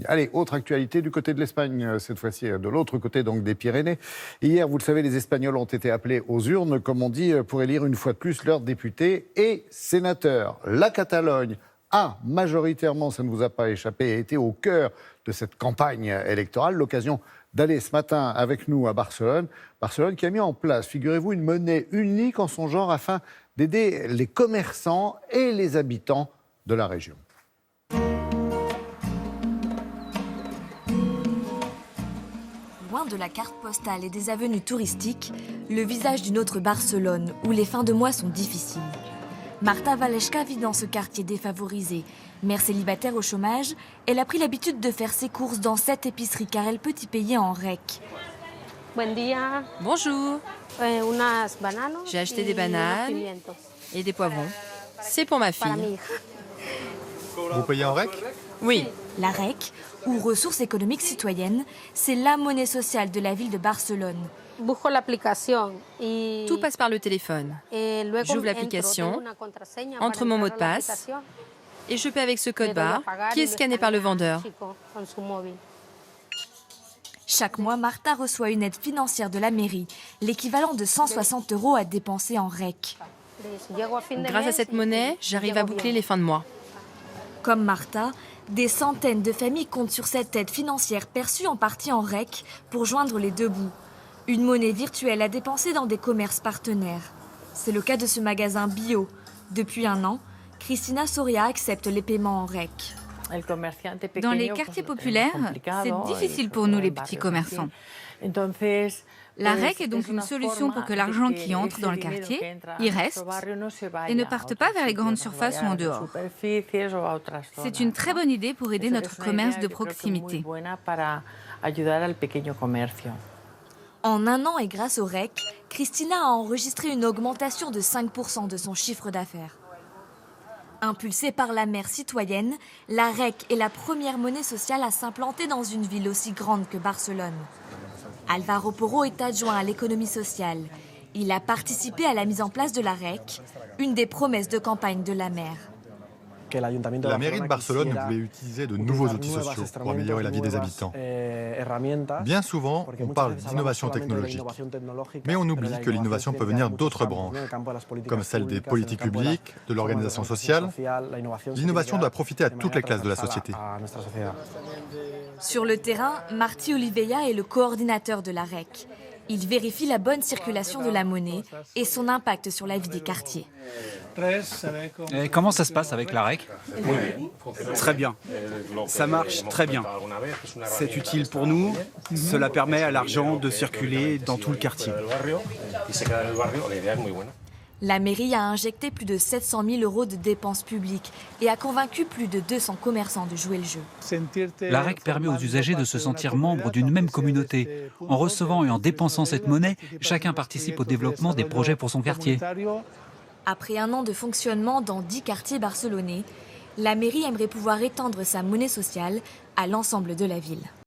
Allez, autre actualité du côté de l'Espagne, cette fois-ci de l'autre côté donc des Pyrénées. Hier, vous le savez, les Espagnols ont été appelés aux urnes, comme on dit, pour élire une fois de plus leurs députés et sénateurs. La Catalogne a majoritairement, ça ne vous a pas échappé, été au cœur de cette campagne électorale. L'occasion d'aller ce matin avec nous à Barcelone. Barcelone qui a mis en place, figurez-vous, une monnaie unique en son genre afin d'aider les commerçants et les habitants de la région. Loin de la carte postale et des avenues touristiques, le visage d'une autre Barcelone où les fins de mois sont difficiles. Marta Valesca vit dans ce quartier défavorisé. Mère célibataire au chômage, elle a pris l'habitude de faire ses courses dans cette épicerie car elle peut y payer en REC. Bonjour. J'ai acheté des bananes et des poivrons. C'est pour ma fille. Vous payez en REC ? Oui. La REC, ou ressources économiques citoyennes, c'est la monnaie sociale de la ville de Barcelone. Tout passe par le téléphone. J'ouvre l'application, entre mon mot de passe et je paie avec ce code barre qui est scanné par le vendeur. Chaque mois, Marta reçoit une aide financière de la mairie, l'équivalent de 160 € à dépenser en REC. Grâce à cette monnaie, j'arrive à boucler les fins de mois. Comme Marta, des centaines de familles comptent sur cette aide financière perçue en partie en REC pour joindre les deux bouts. Une monnaie virtuelle à dépenser dans des commerces partenaires. C'est le cas de ce magasin bio. Depuis 1 an, Cristina Soria accepte les paiements en REC. Dans les quartiers populaires, c'est difficile pour nous les petits commerçants. La REC est donc une solution pour que l'argent qui entre dans le quartier y reste et ne parte pas vers les grandes surfaces ou en dehors. C'est une très bonne idée pour aider notre commerce de proximité. En 1 an et grâce au REC, Cristina a enregistré une augmentation de 5% de son chiffre d'affaires. Impulsée par la mère citoyenne, la REC est la première monnaie sociale à s'implanter dans une ville aussi grande que Barcelone. Álvaro Porro est adjoint à l'économie sociale. Il a participé à la mise en place de la REC, une des promesses de campagne de la maire. La mairie de Barcelone voulait utiliser de nouveaux outils sociaux pour améliorer la vie des habitants. Bien souvent, on parle d'innovation technologique, mais on oublie que l'innovation peut venir d'autres branches, comme celle des politiques publiques, de l'organisation sociale. L'innovation doit profiter à toutes les classes de la société. Sur le terrain, Martí Oliveira est le coordinateur de la REC. Il vérifie la bonne circulation de la monnaie et son impact sur la vie des quartiers. Et comment ça se passe avec la REC ? Très bien. Ça marche très bien. C'est utile pour nous. Cela permet à l'argent de circuler dans tout le quartier. La mairie a injecté plus de 700 000 € de dépenses publiques et a convaincu plus de 200 commerçants de jouer le jeu. La REC permet aux usagers de se sentir membres d'une même communauté. En recevant et en dépensant cette monnaie, chacun participe au développement des projets pour son quartier. Après 1 an de fonctionnement dans 10 quartiers barcelonais, la mairie aimerait pouvoir étendre sa monnaie sociale à l'ensemble de la ville.